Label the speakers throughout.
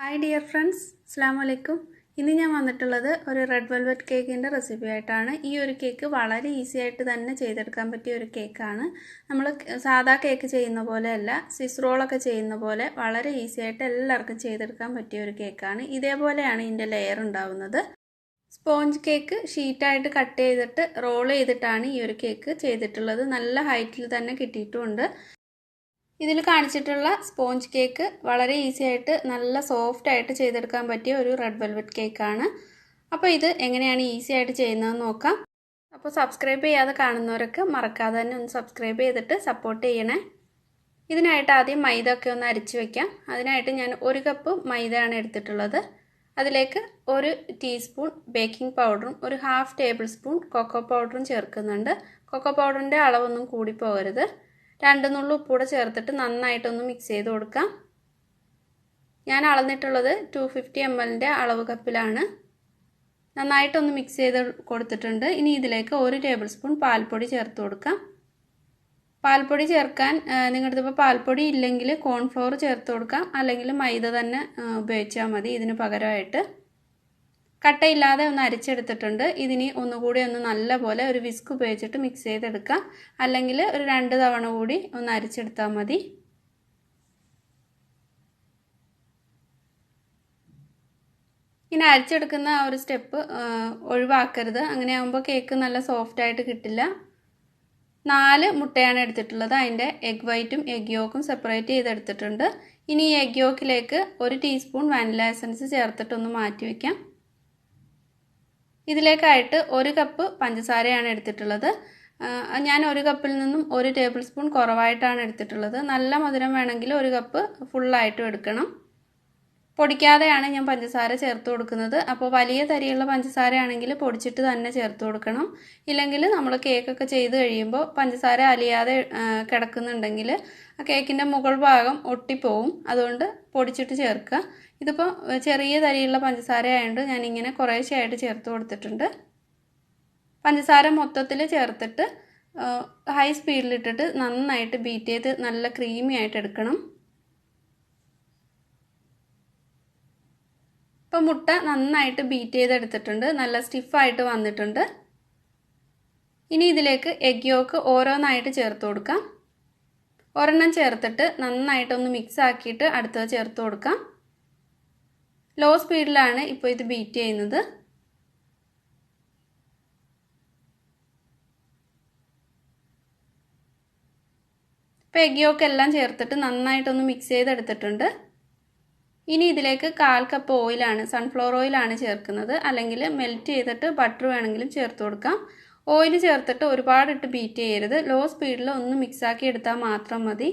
Speaker 1: Hi dear friends, Assalamu alaikum. ഇന്ന് ഞാൻ വന്നിട്ടുള്ളത് ഒരു റെഡ് വെൽവെറ്റ് കേക്കിന്റെ റെസിപ്പി ആയിട്ടാണ്. ഈ ഒരു കേക്ക് വളരെ ഈസി ആയിട്ട് തന്നെ ചെയ്തെടുക്കാൻ പറ്റിയ ഒരു കേക്കാണ്. നമ്മൾ സാധാ കേക്ക് ചെയ്യുന്ന പോലെയല്ല, സ്വിസ് റോൾ ഒക്കെ ചെയ്യുന്ന പോലെ വളരെ ഈസി ആയിട്ട് എല്ലാവർക്കും ചെയ്തെടുക്കാൻ പറ്റിയ ഒരു കേക്കാണ്. ഇതേപോലെയാണ് ഇതിന്റെ ലെയർ ഉണ്ടാവുന്നത്. സ്പോഞ്ച് കേക്ക് ഷീറ്റ് ആയിട്ട് കട്ട് ചെയ്തിട്ട് റോൾ ചെയ്തിട്ടാണ് ഈ ഒരു കേക്ക് ചെയ്തിട്ടുള്ളത്. നല്ല ഹൈറ്റിൽ തന്നെ കിട്ടിയിട്ടുണ്ട്. ഇതിൽ കാണിച്ചിട്ടുള്ള സ്പോഞ്ച് കേക്ക് വളരെ ഈസി ആയിട്ട് നല്ല സോഫ്റ്റ് ആയിട്ട് ചെയ്തെടുക്കാൻ പറ്റിയ ഒരു റെഡ് വെൽവെറ്റ് കേക്കാണ്. അപ്പോൾ ഇത് എങ്ങനെയാണ് ഈസി ആയിട്ട് ചെയ്യുന്നതെന്ന് നോക്കാം. അപ്പോൾ സബ്സ്ക്രൈബ് ചെയ്യാതെ കാണുന്നവരൊക്കെ മറക്കാതെ തന്നെ ഒന്ന് സബ്സ്ക്രൈബ് ചെയ്തിട്ട് സപ്പോർട്ട് ചെയ്യണേ. ഇതിനായിട്ട് ആദ്യം മൈദ ഒക്കെ ഒന്ന് അരിച്ചു വെക്കാം. അതിനായിട്ട് ഞാൻ 1 കപ്പ് മൈദയാണ് എടുത്തിട്ടുള്ളത്. അതിലേക്ക് 1 ടീസ്പൂൺ ബേക്കിംഗ് പൗഡറും 1/2 ടേബിൾ സ്പൂൺ കൊക്കോ പൗഡറും ചേർക്കുന്നുണ്ട്. കൊക്കോ പൗഡറിൻ്റെ അളവൊന്നും കൂടി പോകരുത്. 2 നുള്ളു ഉപ്പൂടെ ചേർത്തിട്ട് നന്നായിട്ടൊന്ന് മിക്സ് ചെയ്ത് കൊടുക്കാം. ഞാൻ അളന്നിട്ടുള്ളത് 250 ml അളവ് കപ്പിലാണ്. നന്നായിട്ടൊന്ന് മിക്സ് ചെയ്ത് കൊടുത്തിട്ടുണ്ട്. ഇനി ഇതിലേക്ക് 1 ടേബിൾ സ്പൂൺ പാൽപ്പൊടി ചേർത്ത് കൊടുക്കാം. പാൽപ്പൊടി ചേർക്കാൻ നിങ്ങളുടെ ഇപ്പോൾ പാൽപ്പൊടി ഇല്ലെങ്കിൽ കോൺഫ്ലോർ ചേർത്ത് കൊടുക്കാം, അല്ലെങ്കിൽ മൈദ തന്നെ ഉപയോഗിച്ചാൽ മതി. ഇതിന് പകരമായിട്ട് കട്ടയില്ലാതെ ഒന്ന് അരിച്ചെടുത്തിട്ടുണ്ട്. ഇതിനി ഒന്നുകൂടി ഒന്ന് നല്ലപോലെ ഒരു വിസ്ക് ഉപയോഗിച്ചിട്ട് മിക്സ് ചെയ്തെടുക്കാം, അല്ലെങ്കിൽ ഒരു 2 തവണ കൂടി ഒന്ന് അരിച്ചെടുത്താൽ മതി. ഇനി അരിച്ചെടുക്കുന്ന ആ ഒരു സ്റ്റെപ്പ് ഒഴിവാക്കരുത്. അങ്ങനെ ആകുമ്പോൾ കേക്ക് നല്ല സോഫ്റ്റ് ആയിട്ട് കിട്ടില്ല. 4 മുട്ടയാണ് എടുത്തിട്ടുള്ളത്. അതിൻ്റെ എഗ് വൈറ്റും എഗ് യോക്കും സെപ്പറേറ്റ് ചെയ്തെടുത്തിട്ടുണ്ട്. ഇനി ഈ എഗ് യോക്കിലേക്ക് 1 ടീസ്പൂൺ വാനില എസൻസ് ചേർത്തിട്ടൊന്ന് മാറ്റി വയ്ക്കാം. ഇതിലേക്കായിട്ട് 1 കപ്പ് പഞ്ചസാരയാണ് എടുത്തിട്ടുള്ളത്. ഞാൻ 1 കപ്പിൽ നിന്നും 1 ടേബിൾ സ്പൂൺ കുറവായിട്ടാണ് എടുത്തിട്ടുള്ളത്. നല്ല മധുരം വേണമെങ്കിൽ 1 കപ്പ് ഫുള്ളായിട്ടും എടുക്കണം. പൊടിക്കാതെയാണ് ഞാൻ പഞ്ചസാര ചേർത്ത് കൊടുക്കുന്നത്. അപ്പോൾ വലിയ തരിയുള്ള പഞ്ചസാരയാണെങ്കിൽ പൊടിച്ചിട്ട് തന്നെ ചേർത്ത് കൊടുക്കണം. ഇല്ലെങ്കിൽ നമ്മൾ കേക്കൊക്കെ ചെയ്ത് കഴിയുമ്പോൾ പഞ്ചസാര അലിയാതെ കിടക്കുന്നുണ്ടെങ്കിൽ ആ കേക്കിൻ്റെ മുകൾ ഭാഗം ഒട്ടിപ്പോവും. അതുകൊണ്ട് പൊടിച്ചിട്ട് ചേർക്കുക. ഇതിപ്പോൾ ചെറിയ തരിയുള്ള പഞ്ചസാര ആയതുകൊണ്ട് ഞാനിങ്ങനെ കുറേശ്ശെയായിട്ട് ചേർത്ത് കൊടുത്തിട്ടുണ്ട്. പഞ്ചസാര മൊത്തത്തിൽ ചേർത്തിട്ട് ഹൈ സ്പീഡിലിട്ടിട്ട് നന്നായിട്ട് ബീറ്റ് ചെയ്ത് നല്ല ക്രീമി ആയിട്ട് എടുക്കണം. ഇപ്പോൾ മുട്ട നന്നായിട്ട് ബീറ്റ് ചെയ്തെടുത്തിട്ടുണ്ട്. നല്ല സ്റ്റിഫായിട്ട് വന്നിട്ടുണ്ട്. ഇനി ഇതിലേക്ക് എഗ് യോക്ക് ഓരോന്നായിട്ട് ചേർത്ത് കൊടുക്കാം. ഒരെണ്ണം ചേർത്തിട്ട് നന്നായിട്ടൊന്ന് മിക്സ് ആക്കിയിട്ട് അടുത്തത് ചേർത്ത് കൊടുക്കാം. ലോ സ്പീഡിലാണ് ഇപ്പോൾ ഇത് ബീറ്റ് ചെയ്യുന്നത്. ഇപ്പോൾ എഗ് യോക്ക് എല്ലാം ചേർത്തിട്ട് നന്നായിട്ടൊന്ന് മിക്സ് ചെയ്തെടുത്തിട്ടുണ്ട്. ഇനി ഇതിലേക്ക് 1/4 കപ്പ് ഓയിലാണ്, സൺഫ്ലവർ ഓയിലാണ് ചേർക്കുന്നത്. അല്ലെങ്കിൽ മെൽറ്റ് ചെയ്തിട്ട് ബട്ടർ വേണമെങ്കിലും ചേർത്ത് കൊടുക്കാം. ഓയിൽ ചേർത്തിട്ട് ഒരുപാടിട്ട് ബീറ്റ് ചെയ്യരുത്. ലോ സ്പീഡിൽ ഒന്ന് മിക്സാക്കി എടുത്താൽ മാത്രം മതി.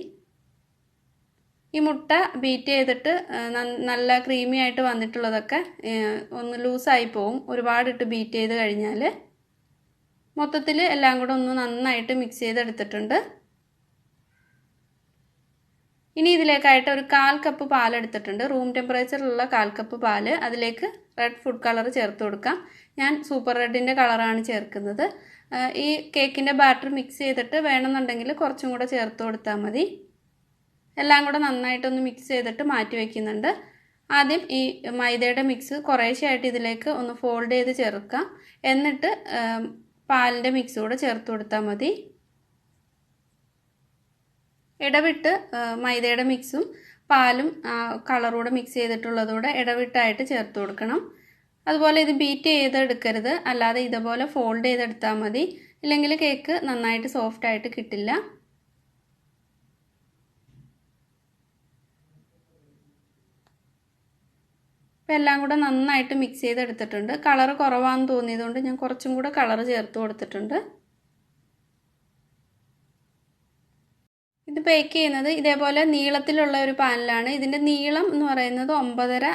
Speaker 1: ഈ മുട്ട ബീറ്റ് ചെയ്തിട്ട് നല്ല ക്രീമി ആയിട്ട് വന്നിട്ടുള്ളതൊക്കെ ഒന്ന് ലൂസായി പോവും ഒരുപാടിട്ട് ബീറ്റ് ചെയ്ത് കഴിഞ്ഞാൽ. മൊത്തത്തിൽ എല്ലാം കൂടെ ഒന്ന് നന്നായിട്ട് മിക്സ് ചെയ്തെടുത്തിട്ടുണ്ട്. ഇനി ഇതിലേക്കായിട്ട് ഒരു 1/4 കപ്പ് പാലെടുത്തിട്ടുണ്ട്. റൂം ടെമ്പറേച്ചറിലുള്ള 1/4 കപ്പ് പാല്. അതിലേക്ക് റെഡ് ഫുഡ് കളർ ചേർത്ത് കൊടുക്കാം. ഞാൻ സൂപ്പർ റെഡിൻ്റെ കളറാണ് ചേർക്കുന്നത്. ഈ കേക്കിൻ്റെ ബാറ്റർ മിക്സ് ചെയ്തിട്ട് വേണമെന്നുണ്ടെങ്കിൽ കുറച്ചും കൂടെ ചേർത്ത് കൊടുത്താൽ മതി. എല്ലാം കൂടെ നന്നായിട്ടൊന്ന് മിക്സ് ചെയ്തിട്ട് മാറ്റി വയ്ക്കുന്നുണ്ട്. ആദ്യം ഈ മൈദയുടെ മിക്സ് കുറേശ്ശെയായിട്ട് ഇതിലേക്ക് ഒന്ന് ഫോൾഡ് ചെയ്ത് ചേർക്കാം. എന്നിട്ട് പാലിൻ്റെ മിക്സ് കൂടെ ചേർത്ത് കൊടുത്താൽ മതി. ഇടവിട്ട് മൈദയുടെ മിക്സും പാലും കളറൂടെ മിക്സ് ചെയ്തിട്ടുള്ളതൂടെ ഇടവിട്ടായിട്ട് ചേർത്ത് കൊടുക്കണം. അതുപോലെ ഇത് ബീറ്റ് ചെയ്തെടുക്കരുത്, അല്ലാതെ ഇതുപോലെ ഫോൾഡ് ചെയ്തെടുത്താൽ മതി. ഇല്ലെങ്കിൽ കേക്ക് നന്നായിട്ട് സോഫ്റ്റ് ആയിട്ട് കിട്ടില്ല. ഇപ്പം എല്ലാം കൂടെ നന്നായിട്ട് മിക്സ് ചെയ്തെടുത്തിട്ടുണ്ട്. കളർ കുറവാണെന്ന് തോന്നിയതുകൊണ്ട് ഞാൻ കുറച്ചും കൂടെ കളർ ചേർത്ത് കൊടുത്തിട്ടുണ്ട്. ഇത് ബേക്ക് ചെയ്യുന്നത് ഇതേപോലെ നീളത്തിലുള്ള ഒരു പാനിലാണ്. ഇതിൻ്റെ നീളം എന്ന് പറയുന്നത് 9.5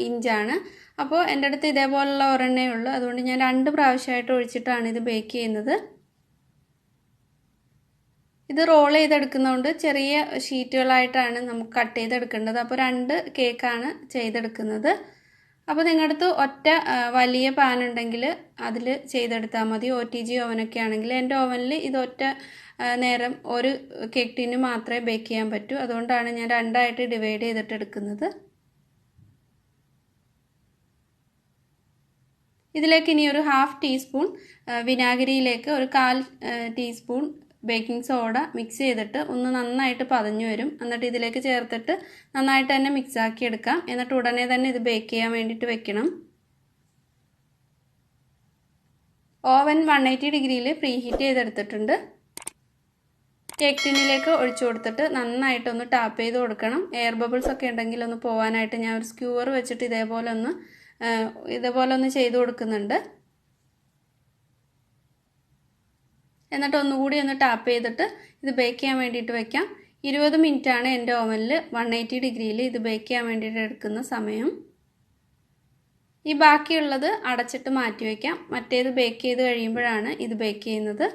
Speaker 1: ഇഞ്ചാണ്. അപ്പോൾ എൻ്റെ അടുത്ത് ഇതേപോലുള്ള ഒരെണ്ണേ ഉള്ളൂ. അതുകൊണ്ട് ഞാൻ 2 പ്രാവശ്യമായിട്ട് ഒഴിച്ചിട്ടാണ് ഇത് ബേക്ക് ചെയ്യുന്നത്. ഇത് റോൾ ചെയ്തെടുക്കുന്നതുകൊണ്ട് ചെറിയ ഷീറ്റുകളായിട്ടാണ് നമുക്ക് കട്ട് ചെയ്തെടുക്കേണ്ടത്. അപ്പോൾ 2 കേക്കാണ് ചെയ്തെടുക്കുന്നത്. അപ്പോൾ നിങ്ങളുടെ അടുത്ത് ഒറ്റ വലിയ പാൻ ഉണ്ടെങ്കിൽ അതിൽ ചെയ്തെടുത്താൽ മതി. OTG ഓവനൊക്കെ ആണെങ്കിൽ എൻ്റെ ഓവനിൽ ഇത് ഒറ്റ നേരം ഒരു കേക്ക് ടിന് മാത്രമേ ബേക്ക് ചെയ്യാൻ പറ്റൂ. അതുകൊണ്ടാണ് ഞാൻ 2ആയിട്ട് ഡിവൈഡ് ചെയ്തിട്ട് എടുക്കുന്നത്. ഇതിലേക്ക് ഇനി ഒരു 1/2 ടീസ്പൂൺ വിനാഗിരിയിലേക്ക് ഒരു 1/4 ടീസ്പൂൺ ബേക്കിംഗ് സോഡ മിക്സ് ചെയ്തിട്ട് ഒന്ന് നന്നായിട്ട് പതഞ്ഞു വരും. എന്നിട്ട് ഇതിലേക്ക് ചേർത്തിട്ട് നന്നായിട്ട് തന്നെ മിക്സ് ആക്കി എടുക്കാം. എന്നിട്ട് ഉടനെ തന്നെ ഇത് ബേക്ക് ചെയ്യാൻ വേണ്ടിയിട്ട് വെക്കണം. ഓവൻ 180 ഡിഗ്രിയിൽ പ്രീ ഹീറ്റ് ചെയ്തെടുത്തിട്ടുണ്ട്. കേക്ക് ടിന്നിലേക്ക് ഒഴിച്ചു കൊടുത്തിട്ട് നന്നായിട്ടൊന്ന് ടാപ്പ് ചെയ്ത് കൊടുക്കണം. എയർ ബബിൾസ് ഒക്കെ ഉണ്ടെങ്കിൽ ഒന്ന് പോകാനായിട്ട് ഞാൻ ഒരു സ്ക്യൂവർ വെച്ചിട്ട് ഇതേപോലെ ഒന്ന് ചെയ്ത് കൊടുക്കുന്നുണ്ട്. എന്നിട്ട് ഒന്നുകൂടി ഒന്ന് ടാപ്പ് ചെയ്തിട്ട് ഇത് ബേക്ക് ചെയ്യാൻ വേണ്ടിയിട്ട് വെക്കാം. 20 മിനിറ്റാണ് എൻ്റെ ഓവനിൽ 180 ഡിഗ്രിയിൽ ഇത് ബേക്ക് ചെയ്യാൻ വേണ്ടിയിട്ട് എടുക്കുന്ന സമയം. ഈ ബാക്കിയുള്ളത് അടച്ചിട്ട് മാറ്റി വയ്ക്കാം. മറ്റേത് ബേക്ക് ചെയ്ത് കഴിയുമ്പോഴാണ് ഇത് ബേക്ക് ചെയ്യുന്നത്.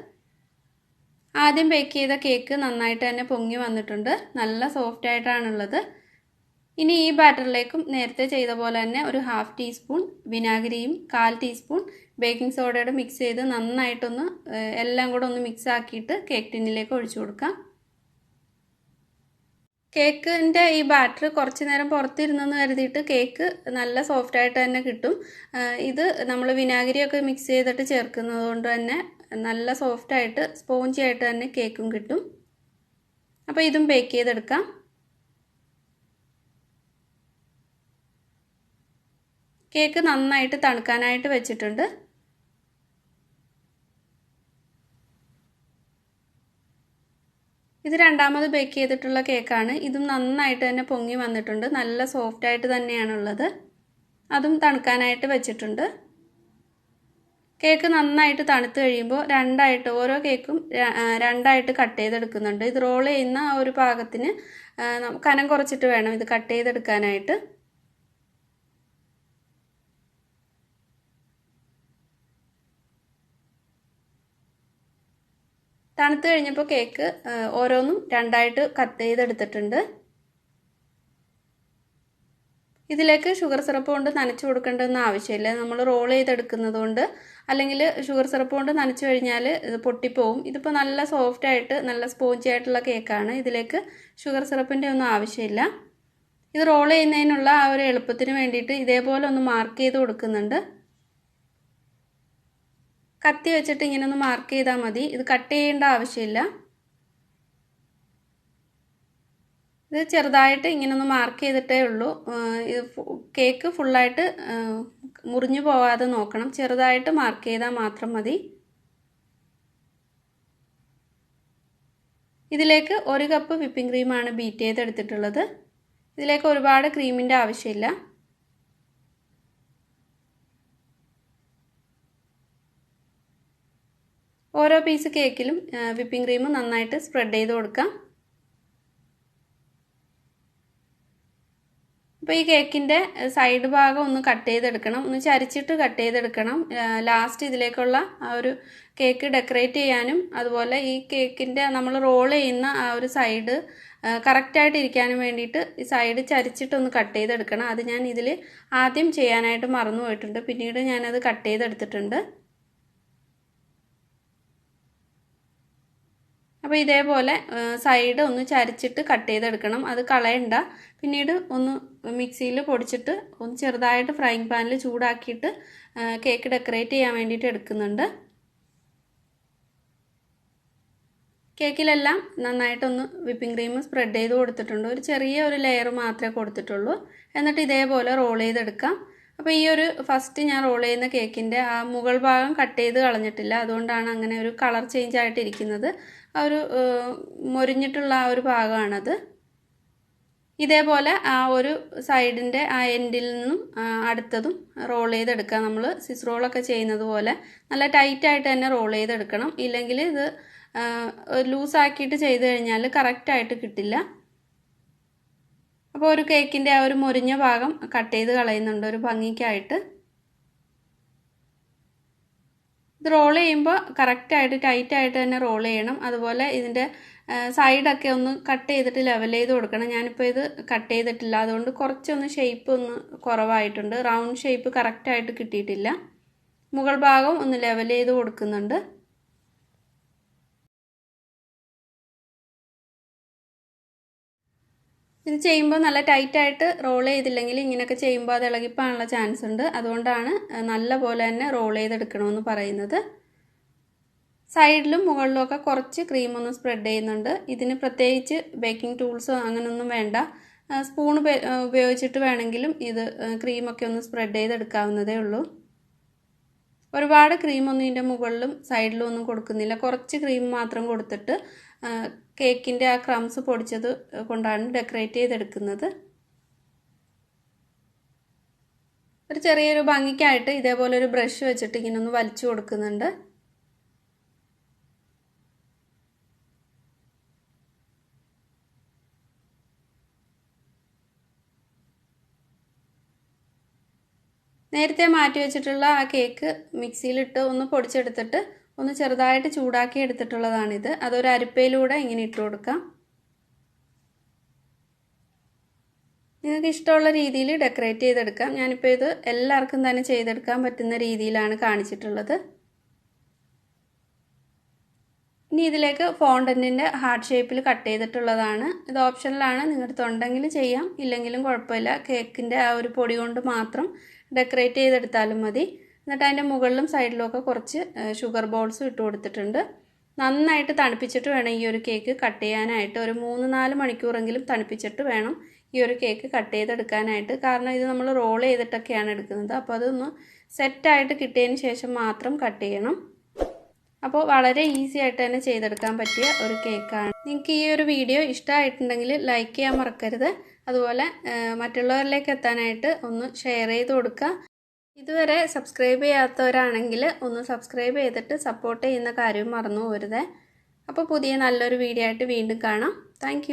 Speaker 1: ആദ്യം ബേക്ക് ചെയ്ത കേക്ക് നന്നായിട്ട് തന്നെ പൊങ്ങി വന്നിട്ടുണ്ട്. നല്ല സോഫ്റ്റ് ആയിട്ടാണുള്ളത്. ഇനി ഈ ബാറ്ററിലേക്കും നേരത്തെ ചെയ്ത പോലെ തന്നെ ഒരു 1/2 ടീസ്പൂൺ വിനാഗിരിയും 1/4 ടീസ്പൂൺ ബേക്കിംഗ് സോഡയുടെ മിക്സ് ചെയ്ത് നന്നായിട്ടൊന്ന് എല്ലാം കൂടെ ഒന്ന് മിക്സ് ആക്കിയിട്ട് കേക്ക് ടിന്നിലേക്ക് ഒഴിച്ചു കൊടുക്കാം. കേക്കിൻ്റെ ഈ ബാറ്റർ കുറച്ച് നേരം പുറത്തിരുന്നെന്ന് കരുതിയിട്ട് കേക്ക് നല്ല സോഫ്റ്റ് ആയിട്ട് തന്നെ കിട്ടും. ഇത് നമ്മൾ വിനാഗിരിയൊക്കെ മിക്സ് ചെയ്തിട്ട് ചേർക്കുന്നത് കൊണ്ട് തന്നെ നല്ല സോഫ്റ്റ് ആയിട്ട് സ്പോഞ്ചി ആയിട്ട് തന്നെ കേക്കും കിട്ടും. അപ്പോൾ ഇതും ബേക്ക് ചെയ്തെടുക്കാം. കേക്ക് നന്നായിട്ട് തണുക്കാനായിട്ട് വെച്ചിട്ടുണ്ട്. ഇത് രണ്ടാമത് ബേക്ക് ചെയ്തിട്ടുള്ള കേക്കാണ്. ഇതും നന്നായിട്ട് തന്നെ പൊങ്ങി വന്നിട്ടുണ്ട്. നല്ല സോഫ്റ്റ് ആയിട്ട് തന്നെയാണുള്ളത്. അതും തണുക്കാനായിട്ട് വെച്ചിട്ടുണ്ട്. കേക്ക് നന്നായിട്ട് തണുത്ത് കഴിയുമ്പോൾ ഓരോ കേക്കും രണ്ടായിട്ട് കട്ട് ചെയ്തെടുക്കുന്നുണ്ട്. ഇത് റോൾ ചെയ്യുന്ന ആ ഒരു പാകത്തിന് കനം കുറച്ചിട്ട് വേണം ഇത് കട്ട് ചെയ്തെടുക്കാനായിട്ട്. തണുത്ത് കഴിഞ്ഞപ്പോൾ കേക്ക് ഓരോന്നും രണ്ടായിട്ട് കട്ട് ചെയ്തെടുത്തിട്ടുണ്ട്. ഇതിലേക്ക് ഷുഗർ സിറപ്പ് കൊണ്ട് നനച്ചു കൊടുക്കേണ്ടതെന്ന് ആവശ്യമില്ല. നമ്മൾ റോൾ ചെയ്തെടുക്കുന്നത് കൊണ്ട്, അല്ലെങ്കിൽ ഷുഗർ സിറപ്പ് കൊണ്ട് നനച്ചു കഴിഞ്ഞാൽ ഇത് പൊട്ടിപ്പോവും. ഇതിപ്പോൾ നല്ല സോഫ്റ്റ് ആയിട്ട് നല്ല സ്പോഞ്ചി ആയിട്ടുള്ള കേക്കാണ്. ഇതിലേക്ക് ഷുഗർ സിറപ്പിൻ്റെ ഒന്നും ആവശ്യമില്ല. ഇത് റോൾ ചെയ്യുന്നതിനുള്ള ആ ഒരു എളുപ്പത്തിന് വേണ്ടിയിട്ട് ഇതേപോലെ ഒന്ന് മാർക്ക് ചെയ്ത് കൊടുക്കുന്നുണ്ട്. കത്തി വെച്ചിട്ട് ഇങ്ങനെ ഒന്ന് മാർക്ക് ചെയ്താൽ മതി. ഇത് കട്ട് ചെയ്യേണ്ട ആവശ്യമില്ല. ഇത് ചെറുതായിട്ട് ഇങ്ങനെ ഒന്ന് മാർക്ക് ചെയ്തിട്ടേ ഉള്ളൂ. കേക്ക് ഫുള്ളായിട്ട് മുറിഞ്ഞു പോവാതെ നോക്കണം. ചെറുതായിട്ട് മാർക്ക് ചെയ്താൽ മാത്രം മതി. ഇതിലേക്ക് 1 കപ്പ് വിപ്പിംഗ് ക്രീമാണ് ബീറ്റ് ചെയ്തെടുത്തിട്ടുള്ളത്. ഇതിലേക്ക് ഒരുപാട് ക്രീമിൻ്റെ ആവശ്യമില്ല. ഓരോ പീസ് കേക്കിലും വിപ്പിംഗ് ക്രീം നന്നായിട്ട് സ്പ്രെഡ് ചെയ്ത് കൊടുക്കാം. അപ്പോൾ ഈ കേക്കിൻ്റെ സൈഡ് ഭാഗം ഒന്ന് കട്ട് ചെയ്തെടുക്കണം. ഒന്ന് ചരിച്ചിട്ട് കട്ട് ചെയ്തെടുക്കണം. ലാസ്റ്റ് ഇതിലേക്കുള്ള ആ ഒരു കേക്ക് ഡെക്കറേറ്റ് ചെയ്യാനും അതുപോലെ ഈ കേക്കിൻ്റെ നമ്മൾ റോൾ ചെയ്യുന്ന ആ ഒരു സൈഡ് കറക്റ്റായിട്ട് ഇരിക്കാനും വേണ്ടിയിട്ട് ഈ സൈഡ് ചരിച്ചിട്ടൊന്ന് കട്ട് ചെയ്തെടുക്കണം. അത് ഞാൻ ഇതിൽ ആദ്യം ചെയ്യാനായിട്ട് മറന്നു പോയിട്ടുണ്ട്. പിന്നീട് ഞാനത് കട്ട് ചെയ്തെടുത്തിട്ടുണ്ട്. അപ്പോൾ ഇതേപോലെ സൈഡ് ഒന്ന് ചരിച്ചിട്ട് കട്ട് ചെയ്തെടുക്കണം. അത് കളയണ്ട. പിന്നീട് ഒന്ന് മിക്സിയിൽ പൊടിച്ചിട്ട് ഒന്ന് ചെറുതായിട്ട് ഫ്രൈങ് പാനിൽ ചൂടാക്കിയിട്ട് കേക്ക് ഡെക്കറേറ്റ് ചെയ്യാൻ വേണ്ടിയിട്ട് എടുക്കുന്നുണ്ട്. കേക്കിലെല്ലാം നന്നായിട്ടൊന്ന് വിപ്പിംഗ് ക്രീം സ്പ്രെഡ് ചെയ്ത് കൊടുത്തിട്ടുണ്ട്. ഒരു ചെറിയ ലെയർ മാത്രമേ കൊടുത്തിട്ടുള്ളൂ. എന്നിട്ട് ഇതേപോലെ റോൾ ചെയ്തെടുക്കാം. അപ്പോൾ ഈ ഒരു ഫസ്റ്റ് ഞാൻ റോൾ ചെയ്യുന്ന കേക്കിൻ്റെ ആ മുകൾ ഭാഗം കട്ട് ചെയ്ത് കളഞ്ഞിട്ടില്ല. അതുകൊണ്ടാണ് അങ്ങനെ ഒരു കളർ ചേഞ്ച് ആയിട്ടിരിക്കുന്നത്. ആ ഒരു മൊരിഞ്ഞിട്ടുള്ള ആ ഒരു ഭാഗമാണത്. ഇതേപോലെ ആ ഒരു സൈഡിൻ്റെ ആ എൻഡിൽ നിന്നും അടുത്തതും റോൾ ചെയ്തെടുക്കാം. നമ്മൾ സിസ് റോളൊക്കെ ചെയ്യുന്നത് പോലെ നല്ല ടൈറ്റായിട്ട് തന്നെ റോൾ ചെയ്തെടുക്കണം. ഇല്ലെങ്കിൽ ഇത് ലൂസാക്കിയിട്ട് ചെയ്ത് കഴിഞ്ഞാൽ കറക്റ്റായിട്ട് കിട്ടില്ല. അപ്പോൾ ഒരു കേക്കിൻ്റെ ആ ഒരു മൊരിഞ്ഞ ഭാഗം കട്ട് ചെയ്ത് കളയുന്നുണ്ട് ഒരു ഭംഗിക്കായിട്ട്. ഇത് റോൾ ചെയ്യുമ്പോൾ കറക്റ്റായിട്ട് ടൈറ്റായിട്ട് തന്നെ റോൾ ചെയ്യണം. അതുപോലെ ഇതിൻ്റെ സൈഡൊക്കെ ഒന്ന് കട്ട് ചെയ്തിട്ട് ലെവൽ ചെയ്ത് കൊടുക്കണം. ഞാനിപ്പോൾ ഇത് കട്ട് ചെയ്തിട്ടില്ല. അതുകൊണ്ട് കുറച്ചൊന്ന് ഷേപ്പ് ഒന്ന് കുറവായിട്ടുണ്ട്. റൗണ്ട് ഷേപ്പ് കറക്റ്റായിട്ട് കിട്ടിയിട്ടില്ല. മുകൾ ഭാഗം ഒന്ന് ലെവൽ ചെയ്ത് കൊടുക്കുന്നുണ്ട്. ഇത് ചെയ്യുമ്പോൾ നല്ല ടൈറ്റായിട്ട് റോൾ ചെയ്തില്ലെങ്കിൽ ഇങ്ങനെയൊക്കെ ചെയ്യുമ്പോൾ അത് ഇളകിപ്പോകാനുള്ള ചാൻസ് ഉണ്ട്. അതുകൊണ്ടാണ് നല്ല പോലെ തന്നെ റോൾ ചെയ്തെടുക്കണമെന്ന് പറയുന്നത്. സൈഡിലും മുകളിലുമൊക്കെ കുറച്ച് ക്രീമൊന്ന് സ്പ്രെഡ് ചെയ്യുന്നുണ്ട്. ഇതിന് പ്രത്യേകിച്ച് ബേക്കിംഗ് ടൂൾസോ അങ്ങനെയൊന്നും വേണ്ട. സ്പൂൺ ഉപയോഗിച്ചിട്ട് വേണമെങ്കിലും ഇത് ക്രീമൊക്കെ ഒന്ന് സ്പ്രെഡ് ചെയ്തെടുക്കാവുന്നതേ ഉള്ളൂ. ഒരുപാട് ക്രീമൊന്നും ഇതിൻ്റെ മുകളിലും സൈഡിലും ഒന്നും കൊടുക്കുന്നില്ല. കുറച്ച് ക്രീം മാത്രം കൊടുത്തിട്ട് കേക്കിൻ്റെ ആ ക്രംസ് പൊടിച്ചത് കൊണ്ടാണ് ഡെക്കറേറ്റ് ചെയ്തെടുക്കുന്നത്. ഒരു ചെറിയൊരു ഭംഗിക്കായിട്ട് ഇതേപോലെ ഒരു ബ്രഷ് വെച്ചിട്ട് ഇങ്ങനെ ഒന്ന് വലിച്ചു കൊടുക്കുന്നുണ്ട്. നേരത്തെ മാറ്റി വെച്ചിട്ടുള്ള ആ കേക്ക് മിക്സിയിലിട്ട് ഒന്ന് പൊടിച്ചെടുത്തിട്ട് ഒന്ന് ചെറുതായിട്ട് ചൂടാക്കി എടുത്തിട്ടുള്ളതാണിത്. അതൊരു അരിപ്പയിലൂടെ ഇങ്ങനെ ഇട്ട് കൊടുക്കാം. നിങ്ങൾക്ക് ഇഷ്ടമുള്ള രീതിയിൽ ഡെക്കറേറ്റ് ചെയ്തെടുക്കാം. ഞാനിപ്പോൾ ഇത് എല്ലാവർക്കും തന്നെ ചെയ്തെടുക്കാൻ പറ്റുന്ന രീതിയിലാണ് കാണിച്ചിട്ടുള്ളത്. ഇനി ഇതിലേക്ക് ഫോണ്ടൻറ്റിൻ്റെ ഹാർട്ട് ഷേപ്പിൽ കട്ട് ചെയ്തിട്ടുള്ളതാണ്. ഇത് ഓപ്ഷനിലാണ്, നിങ്ങളുടെ അടുത്തുണ്ടെങ്കിൽ ചെയ്യാം, ഇല്ലെങ്കിലും കുഴപ്പമില്ല. കേക്കിൻ്റെ ആ ഒരു പൊടി കൊണ്ട് മാത്രം ഡെക്കറേറ്റ് ചെയ്തെടുത്താലും മതി. എന്നിട്ട് അതിൻ്റെ മുകളിലും സൈഡിലുമൊക്കെ കുറച്ച് ഷുഗർ ബോൾസും ഇട്ട് കൊടുത്തിട്ടുണ്ട്. നന്നായിട്ട് തണുപ്പിച്ചിട്ട് വേണം ഈ ഒരു കേക്ക് കട്ട് ചെയ്യാനായിട്ട്. ഒരു 3-4 മണിക്കൂറെങ്കിലും തണുപ്പിച്ചിട്ട് വേണം ഈ ഒരു കേക്ക് കട്ട് ചെയ്തെടുക്കാനായിട്ട്. കാരണം ഇത് നമ്മൾ റോൾ ചെയ്തിട്ടൊക്കെയാണ് എടുക്കുന്നത്. അപ്പോൾ അതൊന്ന് സെറ്റായിട്ട് കിട്ടിയതിന് ശേഷം മാത്രം കട്ട് ചെയ്യണം. അപ്പോൾ വളരെ ഈസി ആയിട്ട് തന്നെ ചെയ്തെടുക്കാൻ പറ്റിയ ഒരു കേക്കാണ്. നിങ്ങൾക്ക് ഈ ഒരു വീഡിയോ ഇഷ്ടമായിട്ടുണ്ടെങ്കിൽ ലൈക്ക് ചെയ്യാൻ മറക്കരുത്. അതുപോലെ മറ്റുള്ളവരിലേക്ക് എത്താനായിട്ട് ഒന്ന് ഷെയർ ചെയ്ത് കൊടുക്കുക. ഇതുവരെ സബ്സ്ക്രൈബ് ചെയ്യാത്തവരാണെങ്കിൽ ഒന്ന് സബ്സ്ക്രൈബ് ചെയ്തിട്ട് സപ്പോർട്ട് ചെയ്യുന്ന കാര്യം മറന്നു പോകരുത്. അപ്പോൾ പുതിയ നല്ലൊരു വീഡിയോ ആയിട്ട് വീണ്ടും കാണാം. താങ്ക്